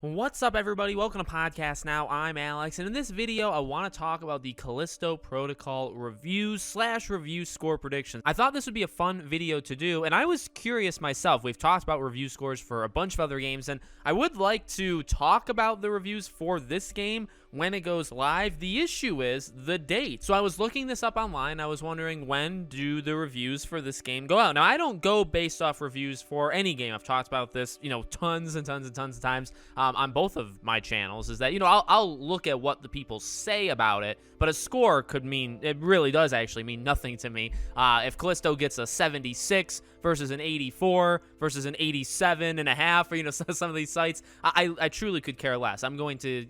What's up, everybody? Welcome to Podcast Now. I'm Alex, and in this video, I want to talk about the Callisto Protocol review score predictions. I thought this would be a fun video to do, and I was curious myself. We've talked about review scores for a bunch of other games, and I would like to talk about the reviews for this game when it goes live. The issue is the date. So I was looking this up online. I was wondering, when do the reviews for this game go out? Now, I don't go based off reviews for any game. I've talked about this, tons and tons and tons of times on both of my channels, is that, I'll look at what the people say about it, but a score could mean, it really does actually mean nothing to me. If Callisto gets a 76 versus an 84 versus an 87 and a half, or, some of these sites, I truly could care less. I'm going to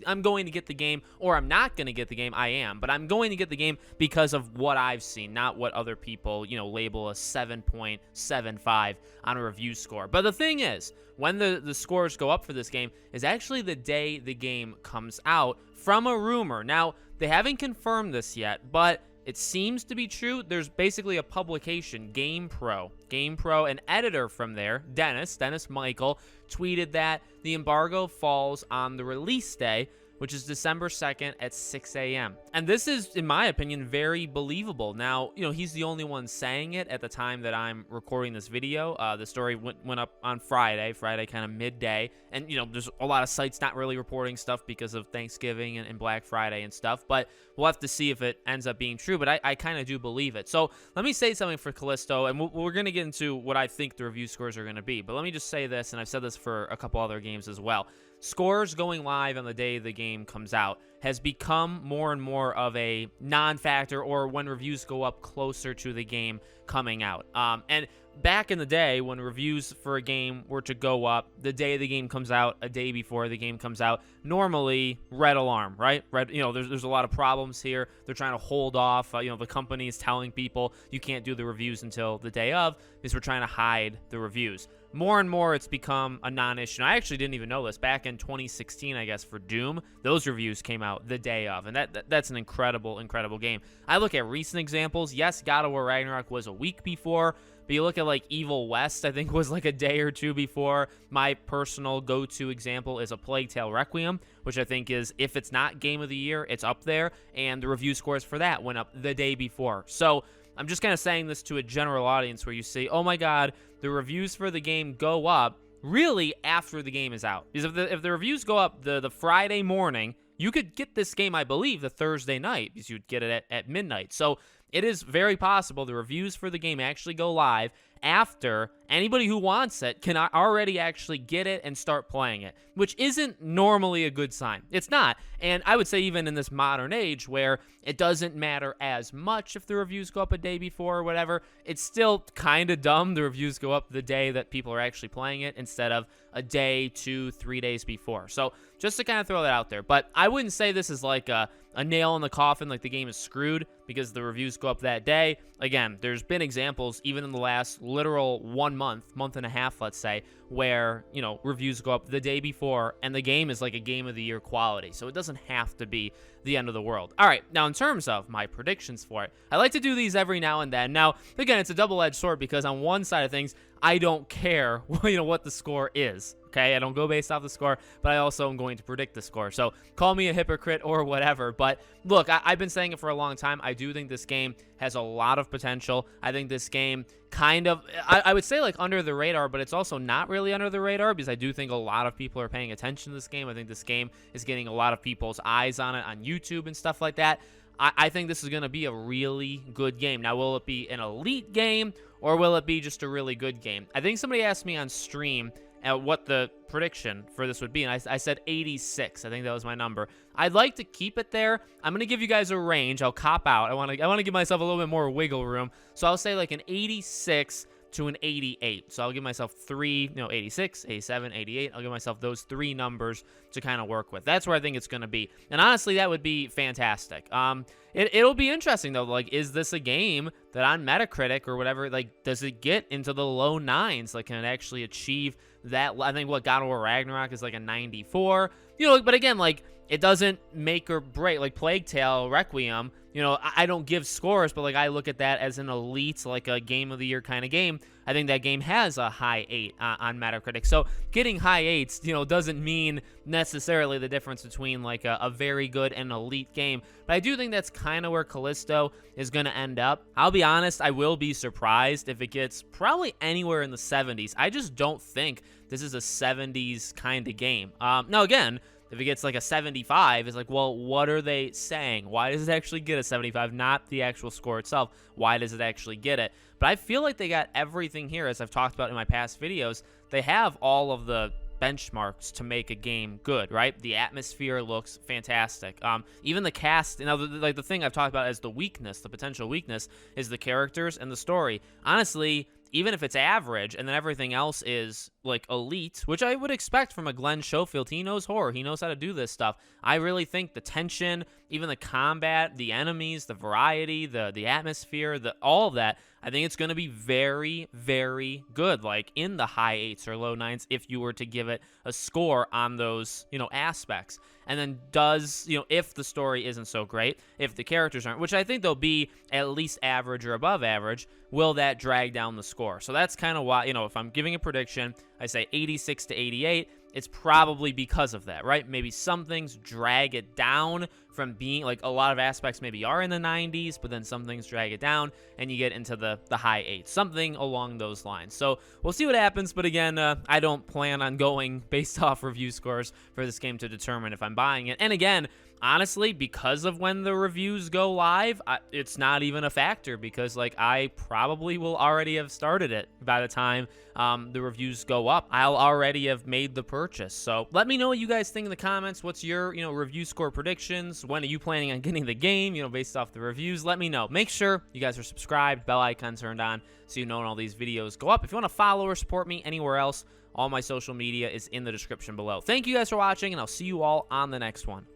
get the game, or I'm not going to get the game. I am, but I'm going to get the game because of what I've seen, not what other people, label a 7.75 on a review score. But the thing is, when the scores go up for this game is actually the day the game comes out, from a rumor. Now, they haven't confirmed this yet, but it seems to be true. There's basically a publication, GamePro, an editor from there, Dennis Michael, tweeted that the embargo falls on the release day, which is December 2nd at 6 a.m. And this is, in my opinion, very believable. Now, he's the only one saying it at the time that I'm recording this video. The story went up on Friday kind of midday. And, there's a lot of sites not really reporting stuff because of Thanksgiving and Black Friday and stuff. But we'll have to see if it ends up being true. But I kind of do believe it. So let me say something for Callisto. And we're going to get into what I think the review scores are going to be. But let me just say this, and I've said this for a couple other games as well. Scores going live on the day the game comes out has become more and more of a non-factor, or when reviews go up closer to the game coming out. And back in the day, when reviews for a game were to go up the day the game comes out, a day before the game comes out, normally red alarm, right? There's a lot of problems here. They're trying to hold off. The company is telling people you can't do the reviews until the day of, because we're trying to hide the reviews. More and more, it's become a non-issue. I actually didn't even know this. Back in 2016, I guess, for Doom, those reviews came out the day of, and that's an incredible game. I look at recent examples. Yes, God of War Ragnarok was a week before, but you look at, like, Evil West, I think, was like a day or two before. My personal go-to example is A Plague Tale Requiem, which I think is, if it's not Game of the Year, it's up there, and the review scores for that went up the day before. So I'm just kind of saying this to a general audience where you say, oh my God, the reviews for the game go up really after the game is out. Because if the reviews go up the Friday morning, you could get this game, I believe, the Thursday night, because you'd get it at midnight. So it is very possible the reviews for the game actually go live after anybody who wants it can already actually get it and start playing it, which isn't normally a good sign. It's not. And I would say even in this modern age where it doesn't matter as much if the reviews go up a day before or whatever, it's still kind of dumb the reviews go up the day that people are actually playing it instead of a day, 2, 3 days before. So just to kind of throw that out there. But I wouldn't say this is like a nail in the coffin, like the game is screwed because the reviews go up that day. Again, there's been examples even in the last literal 1 month and a half, let's say, where, reviews go up the day before and the game is like a Game of the Year quality. So it doesn't have to be the end of the world. All right, now in terms of my predictions for it, I like to do these every now and then. Now, again, it's a double-edged sword because on one side of things, I don't care, what the score is. Okay, I don't go based off the score, but I also am going to predict the score. So call me a hypocrite or whatever. But look, I've been saying it for a long time. I do think this game has a lot of potential. I think this game kind of, I would say like under the radar, but it's also not really under the radar because I do think a lot of people are paying attention to this game. I think this game is getting a lot of people's eyes on it on YouTube and stuff like that. I think this is going to be a really good game. Now, will it be an elite game or will it be just a really good game? I think somebody asked me on stream what the prediction for this would be, and I said 86. I think that was my number. I'd like to keep it there. I'm going to give you guys a range. I'll cop out. I want to give myself a little bit more wiggle room. So I'll say like an 86 to an 88. So I'll give myself 86, 87, 88. I'll give myself those 3 numbers to kind of work with. That's where I think it's going to be. And honestly, that would be fantastic. It'll be interesting, though. Like, is this a game that on Metacritic or whatever, like, does it get into the low 9s? Like, can it actually achieve that? I think what God of War Ragnarok is like a 94. But again, like, it doesn't make or break. Like Plague Tale Requiem, I don't give scores, but like I look at that as an elite, like a Game of the Year kind of game. I think that game has a high 8 on Metacritic. So getting high 8s, doesn't mean necessarily the difference between like a very good and elite game. But I do think that's kind of where Callisto is going to end up. I'll be honest, I will be surprised if it gets probably anywhere in the 70s. I just don't think this is a 70s kind of game. Now, again, if it gets like a 75, it's like, well, what are they saying? Why does it actually get a 75? Not the actual score itself. Why does it actually get it? But I feel like they got everything here, as I've talked about in my past videos. They have all of the benchmarks to make a game good, right? The atmosphere looks fantastic. Even the cast, like the thing I've talked about as the weakness, the potential weakness, is the characters and the story. Honestly, even if it's average and then everything else is like elite, which I would expect from a Glenn Schofield, he knows horror, he knows how to do this stuff. I really think the tension, even the combat, the enemies, the variety, the atmosphere, all of that, I think it's going to be very, very good, like in the high 8s or low 9s if you were to give it a score on those, aspects. And then if the story isn't so great, if the characters aren't, which I think they'll be at least average or above average, will that drag down the score? So that's kind of why, if I'm giving a prediction, I say 86 to 88. It's probably because of that, right? Maybe some things drag it down from being, like, a lot of aspects maybe are in the 90s, but then some things drag it down, and you get into the high 8s, something along those lines. So we'll see what happens, but again, I don't plan on going based off review scores for this game to determine if I'm buying it. And again, honestly, because of when the reviews go live, it's not even a factor, because like I probably will already have started it by the time the reviews go up. I'll already have made the purchase. So let me know what you guys think in the comments. What's your review score predictions? When are you planning on getting the game, based off the reviews? Let me know. Make sure you guys are subscribed, bell icon turned on, so you know when all these videos go up. If you want to follow or support me anywhere else, all my social media is in the description below. Thank you guys for watching, and I'll see you all on the next one.